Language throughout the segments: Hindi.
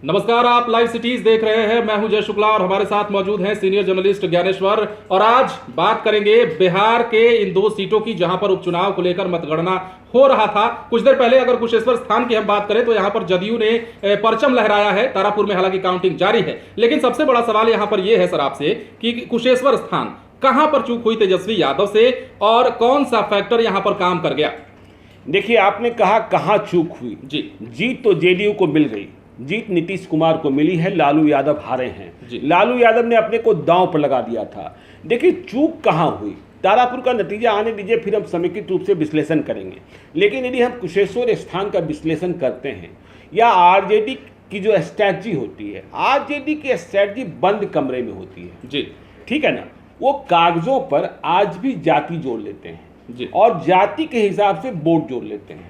नमस्कार, आप लाइव सिटीज देख रहे हैं। मैं हूं जय शुक्ला और हमारे साथ मौजूद हैं सीनियर जर्नलिस्ट ज्ञानेश्वर। और आज बात करेंगे बिहार के इन 2 सीटों की जहां पर उपचुनाव को लेकर मतगणना हो रहा था। कुछ देर पहले अगर कुशेश्वर स्थान की हम बात करें तो यहां पर जदयू ने परचम लहराया है। तारापुर में हालांकि काउंटिंग जारी है, लेकिन सबसे बड़ा सवाल यहां पर यह है सर आपसे कि कुशेश्वर स्थान कहां पर चूक हुई तेजस्वी यादव से और कौन सा फैक्टर यहां पर काम कर गया? देखिए, आपने कहा कहां चूक हुई। जीत तो जेडीयू को मिल गई, जीत नीतीश कुमार को मिली है, लालू यादव हारे हैं। लालू यादव ने अपने को दांव पर लगा दिया था। देखिए चूक कहां हुई, तारापुर का नतीजा आने दीजिए, फिर हम समेकित रूप से विश्लेषण करेंगे। लेकिन यदि हम कुशेश्वर स्थान का विश्लेषण करते हैं या आरजेडी की जो स्ट्रैटेजी होती है, आरजेडी की स्ट्रैटेजी बंद कमरे में होती है जी, ठीक है ना। वो कागजों पर आज भी जाति जोड़ लेते हैं जी, और जाति के हिसाब से वोट जोड़ लेते हैं,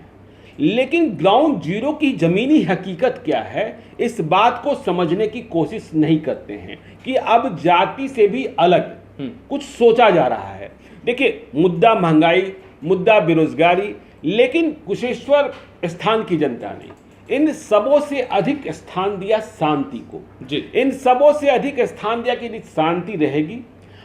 लेकिन ग्राउंड जीरो की जमीनी हकीकत क्या है इस बात को समझने की कोशिश नहीं करते हैं कि अब जाति से भी अलग कुछ सोचा जा रहा है। देखिए, मुद्दा महंगाई, मुद्दा बेरोजगारी, लेकिन कुशेश्वर स्थान की जनता ने इन सबों से अधिक स्थान दिया शांति को जी, इन सबों से अधिक स्थान दिया कि शांति रहेगी।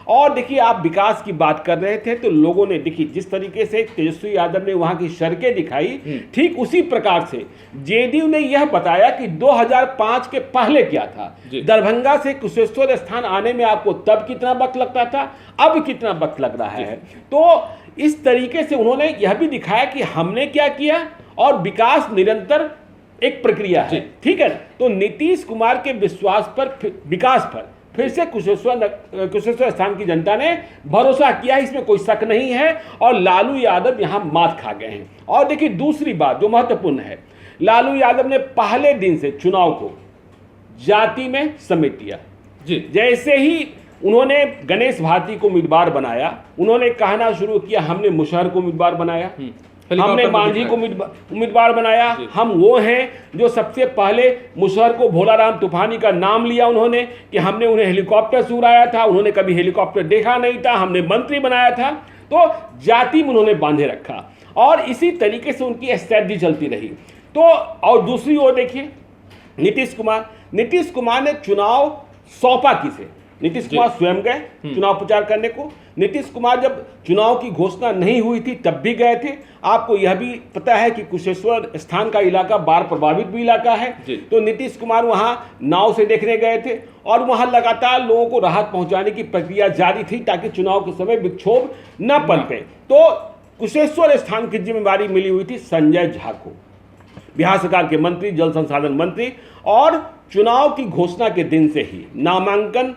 और देखिए, आप विकास की बात कर रहे थे तो लोगों ने देखिए जिस तरीके से तेजस्वी यादव ने वहां की सड़कें दिखाई, ठीक उसी प्रकार से जेडीयू ने यह बताया कि 2005 के पहले क्या था। दरभंगा से कुशेश्वर स्थान आने में आपको तब कितना वक्त लगता था, अब कितना वक्त लग रहा है। तो इस तरीके से उन्होंने यह भी दिखाया कि हमने क्या किया, और विकास निरंतर एक प्रक्रिया है, ठीक है ना। तो नीतीश कुमार के विश्वास पर, विकास पर फिर से कुशेश्वर स्थान की जनता ने भरोसा किया, इसमें कोई शक नहीं है। और लालू यादव यहां मात खा गए हैं। और देखिए दूसरी बात जो महत्वपूर्ण है, लालू यादव ने पहले दिन से चुनाव को जाति में समेट दिया जी। जैसे ही उन्होंने गणेश भारती को उम्मीदवार बनाया, उन्होंने कहना शुरू किया हमने मुशहर को उम्मीदवार बनाया, हमने मांझी को उम्मीदवार बनाया, हम वो हैं जो सबसे पहले मुशहर को भोलाराम तूफानी का नाम लिया उन्होंने कि हमने उन्हें हेलीकॉप्टर से उड़ाया था, उन्होंने कभी हेलीकॉप्टर देखा नहीं था, हमने मंत्री बनाया था। तो जाति में उन्होंने बांधे रखा और इसी तरीके से उनकी स्ट्रैटेजी चलती रही। तो और दूसरी ओर देखिए नीतीश कुमार ने चुनाव सौंपा किसे? नीतीश कुमार स्वयं गए चुनाव प्रचार करने को। नीतीश कुमार जब चुनाव की घोषणा नहीं हुई थी तब भी गए थे। आपको यह भी पता है कि कुशेश्वर स्थान का इलाका बाढ़ प्रभावित भी इलाका है, तो नीतीश कुमार वहां नाव से देखने गए थे और वहां लगातार लोगों को राहत पहुंचाने की प्रक्रिया जारी थी ताकि चुनाव के समय विक्षोभ न पनपे। तो कुशेश्वर स्थान की जिम्मेदारी मिली हुई थी संजय झा को, बिहार सरकार के मंत्री, जल संसाधन मंत्री। और चुनाव की घोषणा के दिन से ही नामांकन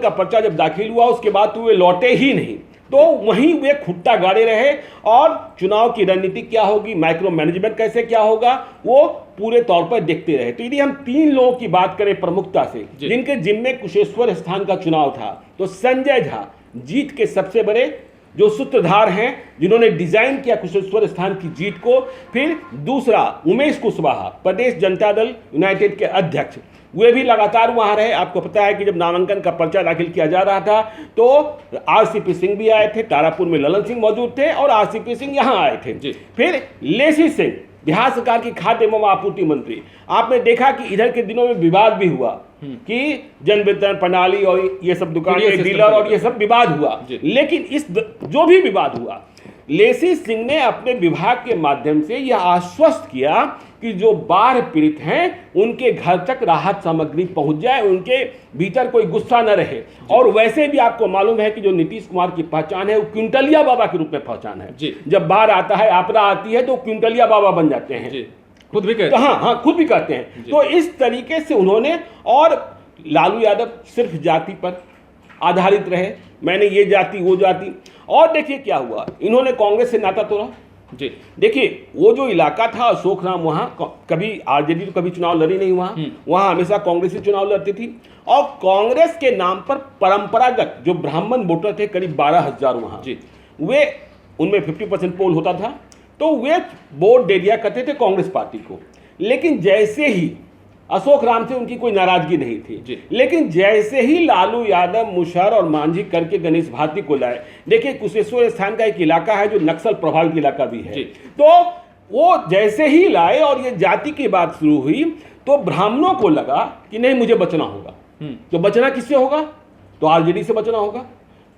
का पर्चा जब दाखिल हुआ उसके बाद तो वे लौटे ही नहीं, तो वहीं वे खुट्टा गाड़े रहे। और चुनाव की रणनीति क्या होगी, माइक्रो मैनेजमेंट कैसे क्या होगा, वो पूरे तौर पर देखते रहे। तो यदि हम 3 लोगों की बात करें प्रमुखता से जिनके जिम्मे कुशेश्वर स्थान का चुनाव था, तो संजय झा जीत के सबसे बड़े जो सूत्रधार हैं, जिन्होंने डिजाइन किया कुशेश्वर स्थान की जीत को। फिर दूसरा उमेश कुशवाहा, प्रदेश जनता दल यूनाइटेड के अध्यक्ष, वे भी लगातार वहां रहे। आपको पता है कि जब नामांकन का पर्चा दाखिल किया जा रहा था तो आरसीपी सिंह भी आए थे, तारापुर में ललन सिंह मौजूद थे और आरसीपी सिंह यहां आए थे। फिर लेसी सिंह, बिहार सरकार की खाद्य एवं आपूर्ति मंत्री। आपने देखा कि इधर के दिनों में विवाद भी हुआ कि जन वितरण प्रणाली और ये सब दुकानें, डीलर और ये सब विवाद हुआ। लेकिन इस जो भी विवाद हुआ, लेसी सिंह ने अपने विभाग के माध्यम से यह आश्वस्त किया कि जो बाढ़ पीड़ित हैं उनके घर तक राहत सामग्री पहुंच जाए, उनके भीतर कोई गुस्सा न रहे। और वैसे भी आपको मालूम है कि जो नीतीश कुमार की पहचान है वो क्विंटलिया बाबा के रूप में पहचान है। जब बाढ़ आता है, आपदा आती है तो क्विंटलिया बाबा बन जाते हैं, खुद भी कहते हैं। हाँ, खुद भी कहते हैं। तो इस तरीके से उन्होंने, और लालू यादव सिर्फ जाति पर आधारित रहे, मैंने ये जाति वो जाति। और देखिए क्या हुआ, इन्होंने कांग्रेस से नाता तोड़ा जी। देखिए वो जो इलाका था अशोक राम, वहां कभी आरजेडी तो कभी चुनाव लड़ी नहीं, वहां हमेशा कांग्रेस ही चुनाव लड़ती थी। और कांग्रेस के नाम पर परंपरागत जो ब्राह्मण वोटर थे करीब 12,000 वहां जी, वे उनमें 50% पोल होता था, तो वे वोट दे दिया करते थे कांग्रेस पार्टी को। लेकिन जैसे ही अशोक राम से उनकी कोई नाराजगी नहीं थी, लेकिन जैसे ही लालू यादव, मुशहर और मांझी करके गणेश भारती को लाए, देखिए कुशेश्वर स्थान का एक इलाका है जो नक्सल प्रभावित इलाका भी है, तो वो जैसे ही लाए और ये जाति की बात शुरू हुई तो ब्राह्मणों को लगा कि नहीं मुझे बचना होगा। तो बचना किससे होगा? तो आरजेडी से बचना होगा।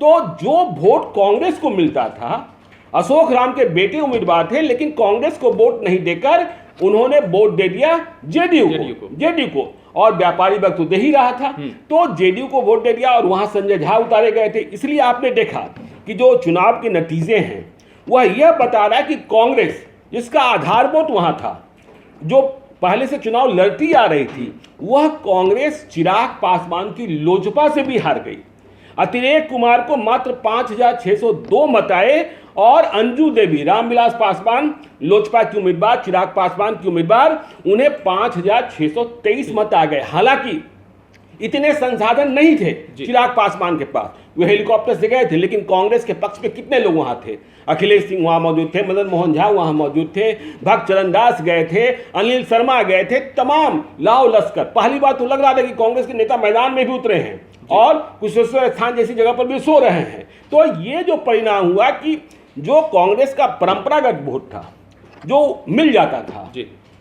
तो जो वोट कांग्रेस को मिलता था, अशोक राम के बेटे उम्मीदवार थे, लेकिन कांग्रेस को वोट नहीं देकर उन्होंने वोट दे दिया जेडीयू को। और व्यापारी वर्ग तो दे ही रहा था, तो जेडीयू को वोट दे दिया और वहां संजय झा उतारे गए थे। इसलिए आपने देखा कि जो चुनाव के नतीजे हैं वह यह बता रहा है कि कांग्रेस, जिसका आधार वोट वहां था, जो पहले से चुनाव लड़ती आ रही थी, वह कांग्रेस चिराग पासवान की लोजपा से भी हार गई। अतिरेक कुमार को मात्र 5,602 मत आए और अंजू देवी, रामविलास पासवान लोजपा की उम्मीदवार, चिराग पासवान की उम्मीदवार, उन्हें 5,623 मत आ गए। हालांकि इतने संसाधन नहीं थे चिराग पासवान के पास, वे हेलीकॉप्टर से गए थे, लेकिन कांग्रेस के पक्ष में कितने लोग वहां थे? अखिलेश सिंह वहां मौजूद थे, मदन मोहन झा वहां मौजूद थे, भक्त चरण दास गए थे, अनिल शर्मा गए थे, तमाम लाओ लश्कर। पहली बात तो लग रहा था कि कांग्रेस के नेता मैदान में भी उतरे हैं और कुशेश्वर स्थान जैसी जगह पर भी सो रहे हैं। तो ये जो परिणाम हुआ कि जो कांग्रेस का परंपरागत वोट था, जो मिल जाता था,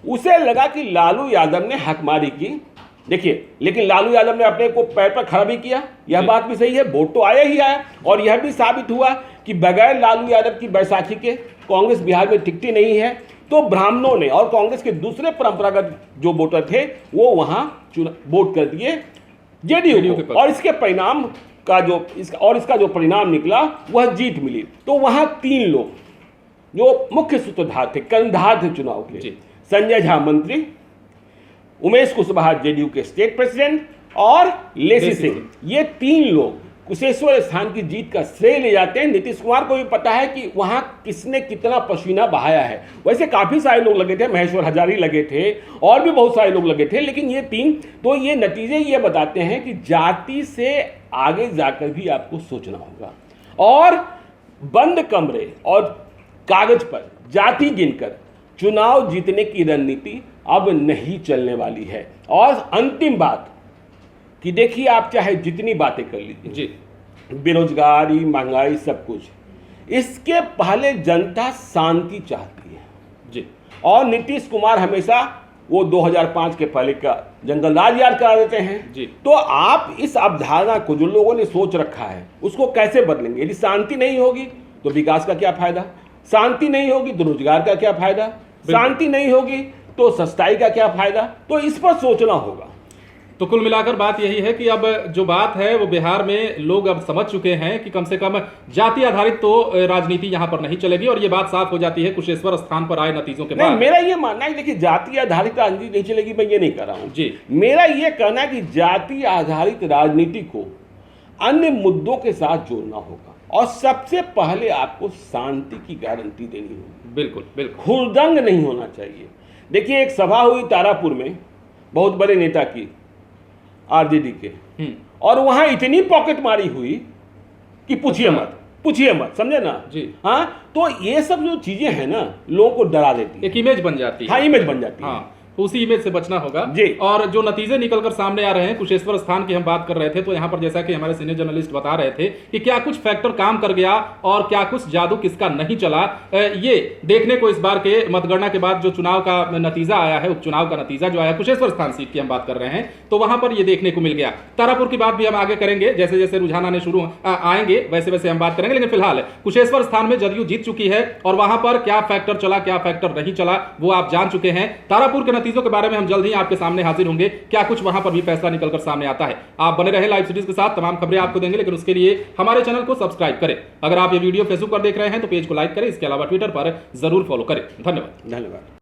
उसे लगा कि लालू यादव ने हकमारी की। देखिए, लेकिन लालू यादव ने अपने को पैर पर खड़ा भी किया, यह बात भी सही है, वोट तो आया ही आया। और यह भी साबित हुआ कि बगैर लालू यादव की बैसाखी के कांग्रेस बिहार में टिकती नहीं है। तो ब्राह्मणों ने और कांग्रेस के दूसरे परंपरागत जो वोटर थे वो वहां वोट कर दिए जेडीयू को, और इसके परिणाम का इसका जो परिणाम निकला वह जीत मिली। तो वहां 3 लोग जो मुख्य सूत्रधार थे, कर्णधार थे चुनाव के, संजय झा मंत्री, उमेश कुशवाहा जेडीयू के स्टेट प्रेसिडेंट और लेसी सिंह, ये 3 लोग कुशेश्वर स्थान की जीत का श्रेय ले जाते हैं। नीतीश कुमार को भी पता है कि वहां किसने कितना पसीना बहाया है। वैसे काफी सारे लोग लगे थे, महेश्वर हजारी लगे थे और भी बहुत सारे लोग लगे थे, लेकिन ये 3, तो ये नतीजे ये बताते हैं कि जाति से आगे जाकर भी आपको सोचना होगा और बंद कमरे और कागज पर जाति गिनकर चुनाव जीतने की रणनीति अब नहीं चलने वाली है। और अंतिम बात कि देखिए, आप चाहे जितनी बातें कर लीजिए जी, बेरोजगारी, महंगाई, सब कुछ, इसके पहले जनता शांति चाहती है जी। और नीतीश कुमार हमेशा वो 2005 के पहले का जंगल राज याद करा देते हैं जी। तो आप इस अवधारणा को जो लोगों ने सोच रखा है उसको कैसे बदलेंगे? यदि शांति नहीं होगी तो विकास का क्या फायदा, शांति नहीं होगी तो रोजगार का क्या फायदा, शांति नहीं होगी तो सस्ताई का क्या फायदा? तो इस पर सोचना होगा। तो कुल मिलाकर बात यही है कि अब जो बात है वो बिहार में लोग अब समझ चुके हैं कि कम से कम जाति आधारित तो राजनीति यहां पर नहीं चलेगी, और ये बात साफ हो जाती है कुशेश्वर स्थान पर आए नतीजों के बाद। मेरा ये मानना है, देखिए, जाति आधारित राजनीति नहीं चलेगी, मैं ये नहीं कर रहा हूं जी। मेरा ये कहना है कि जाति आधारित राजनीति को अन्य मुद्दों के साथ जोड़ना होगा और सबसे पहले आपको शांति की गारंटी देनी होगी। बिल्कुल बिल्कुल, हुड़दंग नहीं होना चाहिए। देखिए, एक सभा हुई तारापुर में बहुत बड़े नेता की, आरजेडी के, और वहां इतनी पॉकेट मारी हुई कि पूछिए मत, समझे ना जी। हाँ, तो ये सब जो चीजें हैं ना, लोगों को डरा देती है, एक इमेज बन जाती है। हाँ, इमेज बन जाती है। हाँ, तो उसी इमेज से बचना होगा जी। और जो नतीजे निकलकर सामने आ रहे हैं, कुशेश्वर स्थान की हम बात कर रहे थे, तो यहाँ पर जैसा कि हमारे सीनियर जर्नलिस्ट बता रहे थे कि क्या कुछ फैक्टर काम कर गया और क्या कुछ जादू किसका नहीं चला, ये देखने को इस बार के मतगणना के बाद जो चुनाव का नतीजा आया है, उपचुनाव का नतीजा जो आया कुशेश्वर स्थान सीट की हम बात कर रहे हैं, तो वहां पर ये देखने को मिल गया। तारापुर की बात भी हम आगे करेंगे, जैसे जैसे रुझान आने शुरू आएंगे वैसे वैसे हम बात करेंगे, लेकिन फिलहाल कुशेश्वर स्थान में जदयू जीत चुकी है और वहां पर क्या फैक्टर चला, क्या फैक्टर नहीं चला, वो आप जान चुके हैं। तारापुर के नतीजों के बारे में हम जल्द ही आपके सामने हाजिर होंगे, क्या कुछ वहां पर भी फैसला निकलकर सामने आता है। आप बने रहे लाइव सिटीज के साथ, तमाम खबरें आपको देंगे, लेकिन उसके लिए हमारे चैनल को सब्सक्राइब करें। अगर आप ये वीडियो फेसबुक पर देख रहे हैं तो पेज को लाइक करें, इसके अलावा ट्विटर पर जरूर फॉलो करें। धन्यवाद।